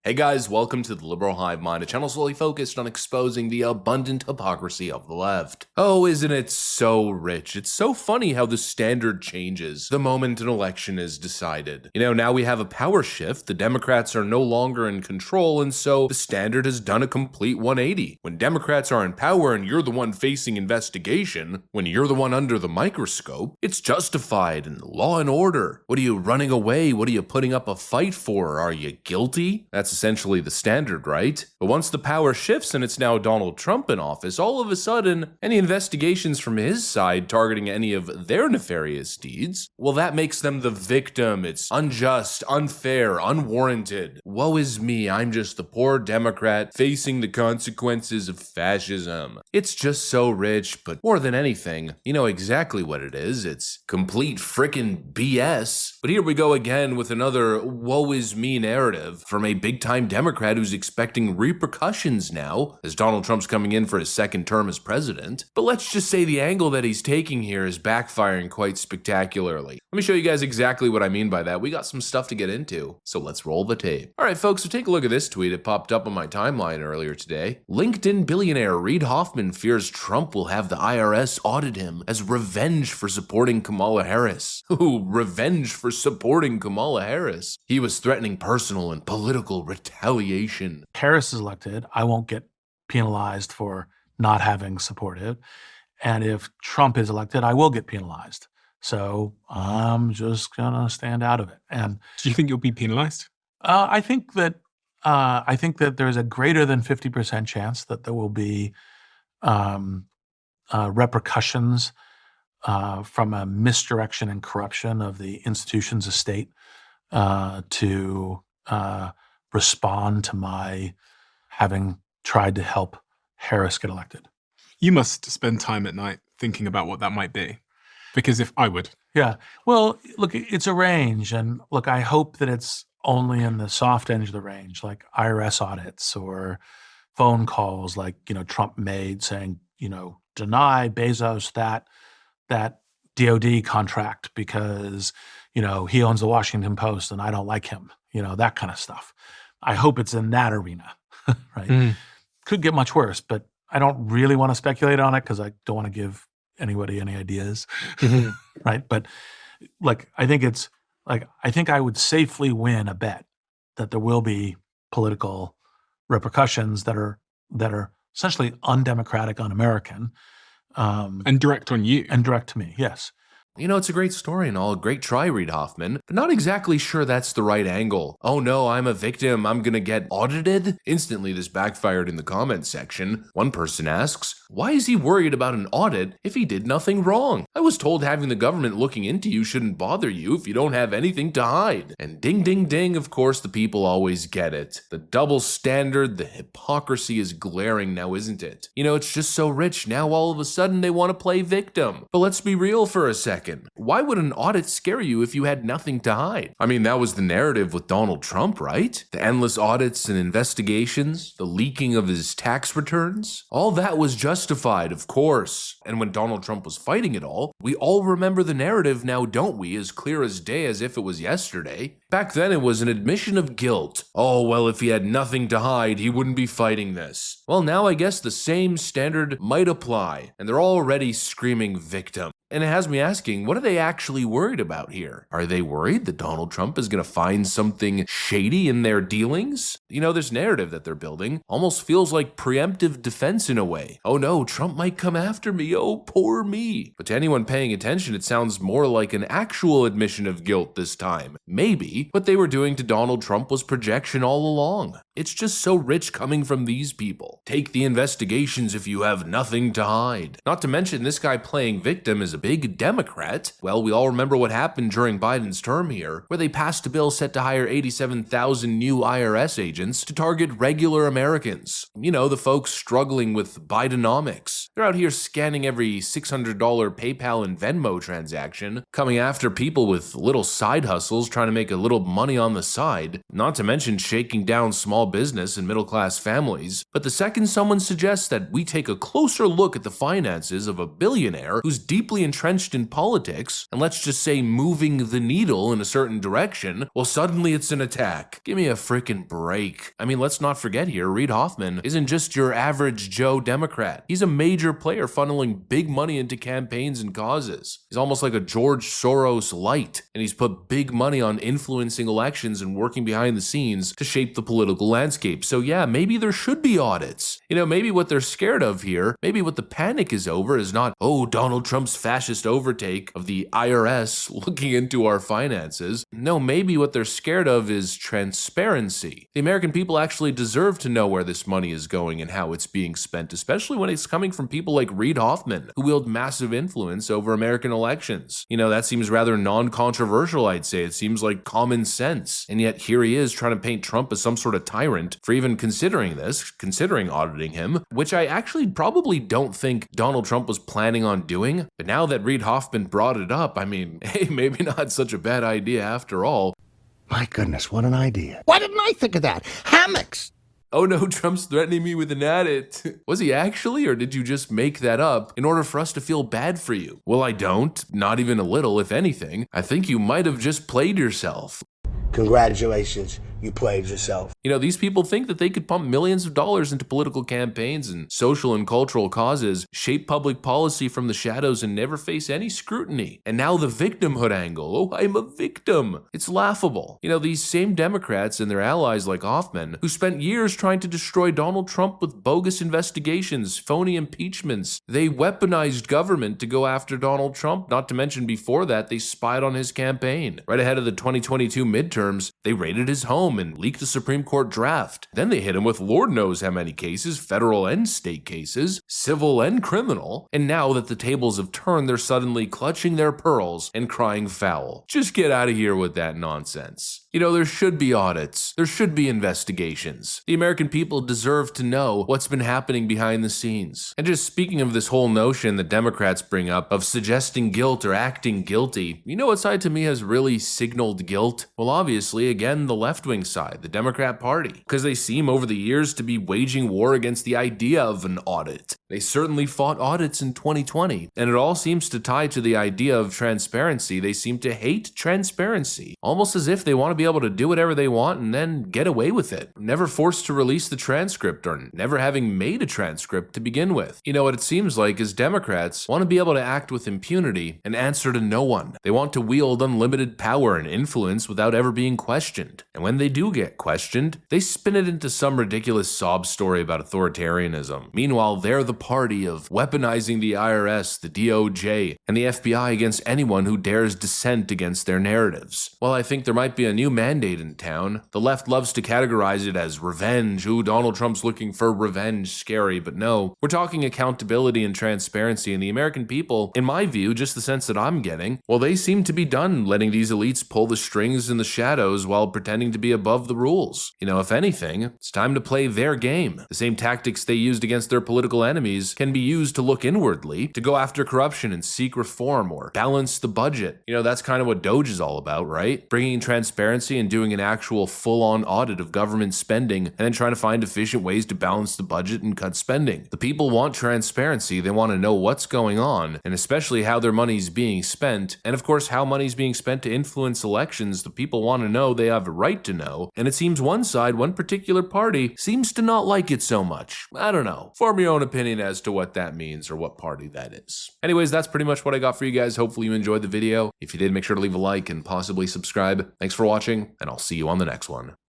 Hey guys, welcome to the Liberal Hive Mind, a channel solely focused on exposing the abundant hypocrisy of the left. Oh, isn't it so rich? It's so funny how the standard changes the moment an election is decided. Now we have a power shift, the Democrats are no longer in control, and so the standard has done a complete 180. When Democrats are in power and you're the one facing investigation, when you're the one under the microscope, it's justified and law and order. What are you running away? What are you putting up a fight for? Are you guilty? That's essentially the standard, right? But once the power shifts and it's now Donald Trump in office, all of a sudden, any investigations from his side targeting any of their nefarious deeds, well, that makes them the victim. It's unjust, unfair, unwarranted. Woe is me, I'm just the poor Democrat facing the consequences of fascism. It's just so rich, but more than anything, you know exactly what it is. It's complete frickin' BS. But here we go again with another woe is me narrative from a big-time Democrat who's expecting repercussions now as Donald Trump's coming in for his second term as president. But let's just say the angle that he's taking here is backfiring quite spectacularly. Let me show you guys exactly what I mean by that. We got some stuff to get into, so let's roll the tape. All right, folks, so take a look at this tweet. It popped up on my timeline earlier today. LinkedIn billionaire Reid Hoffman fears Trump will have the IRS audit him as revenge for supporting Kamala Harris. Ooh, revenge for supporting Kamala Harris. He was threatening personal and political retaliation. Harris is elected, I won't get penalized for not having supported. And if Trump is elected, I will get penalized. So I'm just gonna stand out of it. And do you think you'll be penalized? I think that there's a greater than 50% chance that there will be repercussions from a misdirection and corruption of the institutions of state to respond to my having tried to help Harris get elected. You must spend time at night thinking about what that might be. Because if I would. Yeah. Well, look, it's a range. And look, I hope that it's only in the soft end of the range, like IRS audits or phone calls like, Trump made saying, deny Bezos that DOD contract because, he owns the Washington Post and I don't like him, that kind of stuff. I hope it's in that arena, right? Could get much worse, but I don't really want to speculate on it because I don't want to give anybody any ideas, right? But I think I would safely win a bet that there will be political repercussions that are essentially undemocratic, un-American. And direct on you. And direct to me, yes. It's a great story and all, a great try, Reid Hoffman, but not exactly sure that's the right angle. Oh no, I'm a victim, I'm gonna get audited? Instantly, this backfired in the comments section. One person asks, why is he worried about an audit if he did nothing wrong? I was told having the government looking into you shouldn't bother you if you don't have anything to hide. And ding, ding, ding, of course, the people always get it. The double standard, the hypocrisy is glaring now, isn't it? It's just so rich, now all of a sudden they want to play victim. But let's be real for a second. Why would an audit scare you if you had nothing to hide? I mean, that was the narrative with Donald Trump, right? The endless audits and investigations, the leaking of his tax returns, all that was justified, of course. And when Donald Trump was fighting it all, we all remember the narrative now, don't we? As clear as day, as if it was yesterday. Back then, it was an admission of guilt. Oh, well, if he had nothing to hide, he wouldn't be fighting this. Well, now I guess the same standard might apply, and they're already screaming victim. And it has me asking, what are they actually worried about here? Are they worried that Donald Trump is going to find something shady in their dealings? This narrative that they're building almost feels like preemptive defense in a way. Oh no, Trump might come after me. Oh, poor me. But to anyone paying attention, it sounds more like an actual admission of guilt this time. Maybe what they were doing to Donald Trump was projection all along. It's just so rich coming from these people. Take the investigations if you have nothing to hide. Not to mention this guy playing victim is a big Democrat. Well, we all remember what happened during Biden's term here, where they passed a bill set to hire 87,000 new IRS agents to target regular Americans. The folks struggling with Bidenomics. They're out here scanning every $600 PayPal and Venmo transaction, coming after people with little side hustles trying to make a little money on the side, not to mention shaking down small business and middle-class families. But the second someone suggests that we take a closer look at the finances of a billionaire who's deeply entrenched in politics, and let's just say moving the needle in a certain direction, well, suddenly it's an attack. Give me a freaking break. I mean, let's not forget here, Reid Hoffman isn't just your average Joe Democrat. He's a major player funneling big money into campaigns and causes. He's almost like a George Soros light, and he's put big money on influencing elections and working behind the scenes to shape the political landscape. So yeah, maybe there should be audits. You know, maybe what they're scared of here, maybe what the panic is over is not, oh, Donald Trump's fascist overtake of the IRS looking into our finances. No, maybe what they're scared of is transparency. The American people actually deserve to know where this money is going and how it's being spent, especially when it's coming from people like Reid Hoffman, who wield massive influence over American elections. You know, that seems rather non-controversial, I'd say. It seems like common sense. And yet here he is trying to paint Trump as some sort of tyrant for even considering this, considering auditing him, which I actually probably don't think Donald Trump was planning on doing. But now that Reid Hoffman brought it up, I mean, hey, maybe not such a bad idea after all. My goodness, what an idea. Why didn't I think of that? Hammocks! Oh no, Trump's threatening me with an audit. Was he actually, or did you just make that up in order for us to feel bad for you? Well, I don't. Not even a little, if anything. I think you might have just played yourself. Congratulations, you played yourself. You know, these people think that they could pump millions of dollars into political campaigns and social and cultural causes, shape public policy from the shadows, and never face any scrutiny. And now the victimhood angle. Oh, I'm a victim. It's laughable. You know, these same Democrats and their allies like Hoffman, who spent years trying to destroy Donald Trump with bogus investigations, phony impeachments, they weaponized government to go after Donald Trump, not to mention before that, they spied on his campaign. Right ahead of the 2022 midterms, they raided his home and leaked a Supreme Court draft. Then they hit him with Lord knows how many cases, federal and state cases, civil and criminal. And now that the tables have turned, they're suddenly clutching their pearls and crying foul. Just get out of here with that nonsense. You know, there should be audits. There should be investigations. The American people deserve to know what's been happening behind the scenes. And just speaking of this whole notion that Democrats bring up of suggesting guilt or acting guilty, you know what side to me has really signaled guilt? Well, obviously, again, the left-wing side, the Democrat Party, because they seem over the years to be waging war against the idea of an audit. They certainly fought audits in 2020, and it all seems to tie to the idea of transparency. They seem to hate transparency, almost as if they want to be able to do whatever they want and then get away with it, never forced to release the transcript or never having made a transcript to begin with. You know what it seems like is Democrats want to be able to act with impunity and answer to no one. They want to wield unlimited power and influence without ever being questioned. And when they do get questioned, they spin it into some ridiculous sob story about authoritarianism. Meanwhile, they're the party of weaponizing the IRS, the DOJ, and the FBI against anyone who dares dissent against their narratives. Well, I think there might be a new mandate in town. The left loves to categorize it as revenge. Ooh, Donald Trump's looking for revenge, scary, but no. We're talking accountability and transparency, and the American people, in my view, just the sense that I'm getting, well, they seem to be done letting these elites pull the strings in the shadows while pretending to be above the rules. You know, if anything, it's time to play their game. The same tactics they used against their political enemies can be used to look inwardly, to go after corruption and seek reform or balance the budget. You know, that's kind of what Doge is all about, right? Bringing transparency and doing an actual full-on audit of government spending and then trying to find efficient ways to balance the budget and cut spending. The people want transparency. They want to know what's going on, and especially how their money's being spent, and of course how money's being spent to influence elections. The people want to know, they have a right to know, and it seems one side, one particular party, seems to not like it so much. I don't know. Form your own opinion as to what that means or what party that is. Anyways, that's pretty much what I got for you guys. Hopefully you enjoyed the video. If you did, make sure to leave a like and possibly subscribe. Thanks for watching, and I'll see you on the next one.